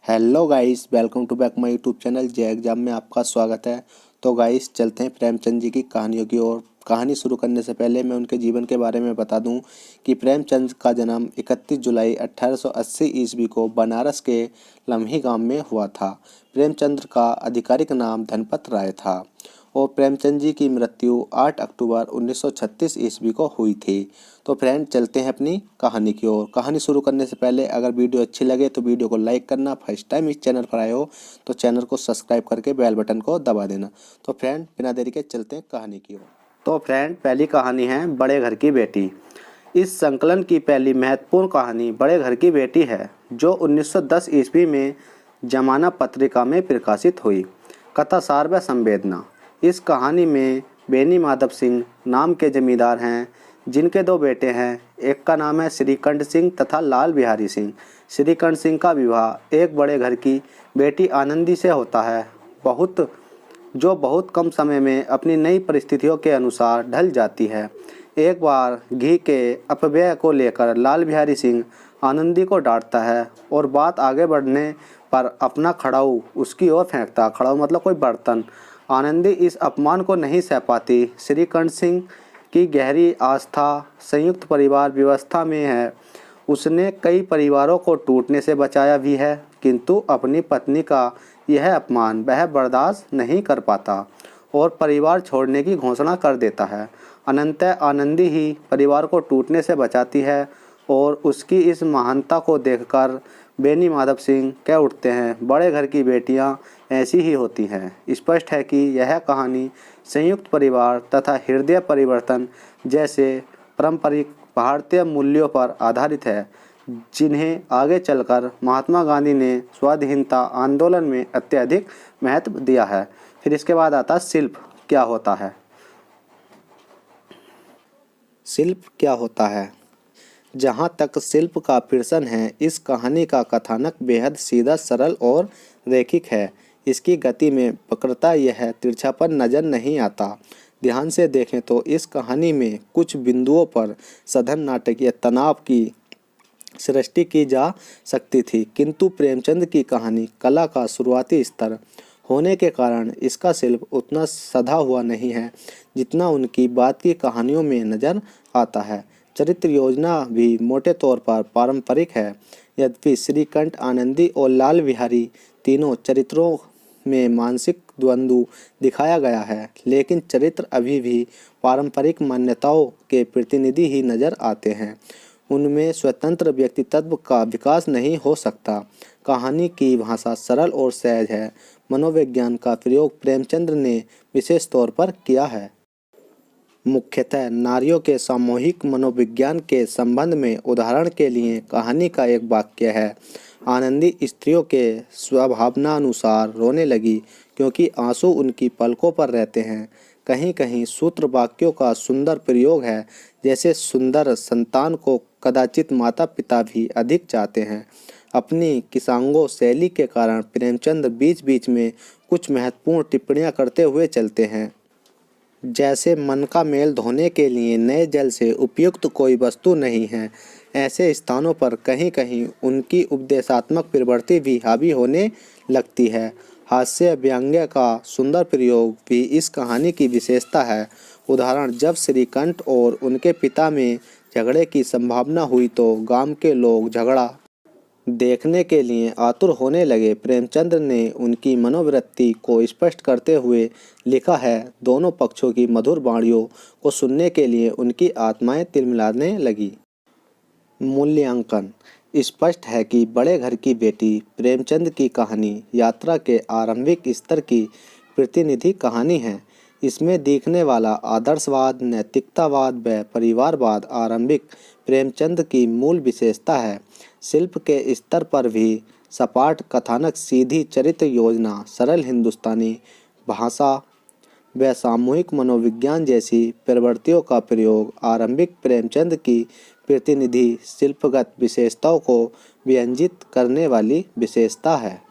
Hello guys, welcome to back my YouTube channel Jai exam में आपका स्वागत है। तो गाइस चलते हैं प्रेमचंद जी की कहानियों की ओर। कहानी शुरू करने से पहले मैं उनके जीवन के बारे में बता दूं कि प्रेमचंद का जन्म 31 जुलाई 1880 ईस्वी को बनारस के लम्ही गांव में हुआ था। प्रेमचंद का आधिकारिक नाम धनपत राय था और प्रेमचंद जी की मृत्यु 8 अक्टूबर 1936 ईस्वी को हुई थी। तो फ्रेंड चलते हैं अपनी कहानी की ओर। कहानी शुरू करने से पहले अगर वीडियो अच्छी लगे तो वीडियो को लाइक करना, फर्स्ट टाइम इस चैनल पर आए हो तो चैनल को सब्सक्राइब करके बेल बटन को दबा देना। तो फ्रेंड बिना देरी के चलते हैं कहानी की ओर। तो फ्रेंड पहली कहानी है बड़े घर की बेटी। इस संकलन की पहली महत्वपूर्ण कहानी बड़े घर की बेटी है जो 1910 ईस्वी में जमाना पत्रिका में प्रकाशित हुई। कथासार व संवेदना। इस कहानी में बेनी माधव सिंह नाम के जमींदार हैं जिनके दो बेटे हैं। एक का नाम है श्रीकंठ सिंह तथा लाल बिहारी सिंह। श्रीकंठ सिंह का विवाह एक बड़े घर की बेटी आनंदी से होता है जो बहुत कम समय में अपनी नई परिस्थितियों के अनुसार ढल जाती है। एक बार घी के अपव्यय को लेकर लाल बिहारी सिंह आनंदी को डांटता है और बात आगे बढ़ने पर अपना खड़ाऊ उसकी ओर फेंकता। खड़ाऊ मतलब कोई बर्तन। आनंदी इस अपमान को नहीं सह पाती। श्रीकंठ सिंह की गहरी आस्था संयुक्त परिवार व्यवस्था में है। उसने कई परिवारों को टूटने से बचाया भी है, किंतु अपनी पत्नी का यह अपमान वह बर्दाश्त नहीं कर पाता और परिवार छोड़ने की घोषणा कर देता है। अनंतः आनंदी ही परिवार को टूटने से बचाती है और उसकी इस महानता को देखकर बेनी माधव सिंह कह उठते हैं, बड़े घर की बेटियां ऐसी ही होती हैं। स्पष्ट है कि यह कहानी संयुक्त परिवार तथा हृदय परिवर्तन जैसे पारंपरिक भारतीय मूल्यों पर आधारित है जिन्हें आगे चलकर महात्मा गांधी ने स्वाधीनता आंदोलन में अत्यधिक महत्व दिया है। फिर इसके बाद आता शिल्प क्या होता है। शिल्प क्या होता है। जहाँ तक शिल्प का प्रश्न है, इस कहानी का कथानक बेहद सीधा, सरल और रैखिक है। इसकी गति में वक्रता यह तिरछापन नजर नहीं आता। ध्यान से देखें तो इस कहानी में कुछ बिंदुओं पर सघन नाटकीय तनाव की सृष्टि की जा सकती थी, किंतु प्रेमचंद की कहानी कला का शुरुआती स्तर होने के कारण इसका शिल्प उतना सधा हुआ नहीं है जितना उनकी बाद की कहानियों में नजर आता है। चरित्र योजना भी मोटे तौर पर पारंपरिक है। यद्यपि श्रीकंठ, आनंदी और लाल बिहारी तीनों चरित्रों में मानसिक द्वंद्व दिखाया गया है, लेकिन चरित्र अभी भी पारंपरिक मान्यताओं के प्रतिनिधि ही नजर आते हैं। उनमें स्वतंत्र व्यक्तित्व का विकास नहीं हो सकता। कहानी की भाषा सरल और सहज है। मनोविज्ञान का प्रयोग प्रेमचंद ने विशेष तौर पर किया है। मुख्यतः नारियों के सामूहिक मनोविज्ञान के संबंध में। उदाहरण के लिए कहानी का एक वाक्य है, आनंदी स्त्रियों के स्वभावनानुसार रोने लगी क्योंकि आंसू उनकी पलकों पर रहते हैं। कहीं कहीं सूत्र वाक्यों का सुंदर प्रयोग है, जैसे सुंदर संतान को कदाचित माता पिता भी अधिक चाहते हैं। अपनी किसांगो शैली के कारण प्रेमचंद बीच बीच में कुछ महत्वपूर्ण टिप्पणियां करते हुए चलते हैं, जैसे मन का मेल धोने के लिए नए जल से उपयुक्त कोई वस्तु नहीं है। ऐसे स्थानों पर कहीं कहीं उनकी उपदेशात्मक प्रवृत्ति भी हावी होने लगती है। हास्य व्यंग्य का सुंदर प्रयोग भी इस कहानी की विशेषता है। उदाहरण, जब श्रीकंठ और उनके पिता में झगड़े की संभावना हुई तो गांव के लोग झगड़ा देखने के लिए आतुर होने लगे। प्रेमचंद ने उनकी मनोवृत्ति को स्पष्ट करते हुए लिखा है, दोनों पक्षों की मधुर वाणियों को सुनने के लिए उनकी आत्माएं तिलमिलाने लगी। मूल्यांकन। स्पष्ट है कि बड़े घर की बेटी प्रेमचंद की कहानी यात्रा के आरंभिक स्तर की प्रतिनिधि कहानी है। इसमें दिखने वाला आदर्शवाद, नैतिकतावाद व परिवारवाद आरंभिक प्रेमचंद की मूल विशेषता है। शिल्प के स्तर पर भी सपाट कथानक, सीधी चरित्र योजना, सरल हिंदुस्तानी भाषा व सामूहिक मनोविज्ञान जैसी प्रवृत्तियों का प्रयोग आरंभिक प्रेमचंद की प्रतिनिधि शिल्पगत विशेषताओं को व्यंजित करने वाली विशेषता है।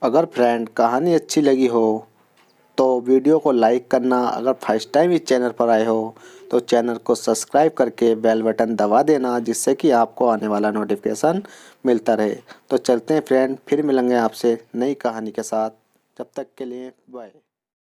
अगर फ्रेंड कहानी अच्छी लगी हो तो वीडियो को लाइक करना, अगर फर्स्ट टाइम इस चैनल पर आए हो तो चैनल को सब्सक्राइब करके बेल बटन दबा देना, जिससे कि आपको आने वाला नोटिफिकेशन मिलता रहे। तो चलते हैं फ्रेंड, फिर मिलेंगे आपसे नई कहानी के साथ। जब तक के लिए बाय।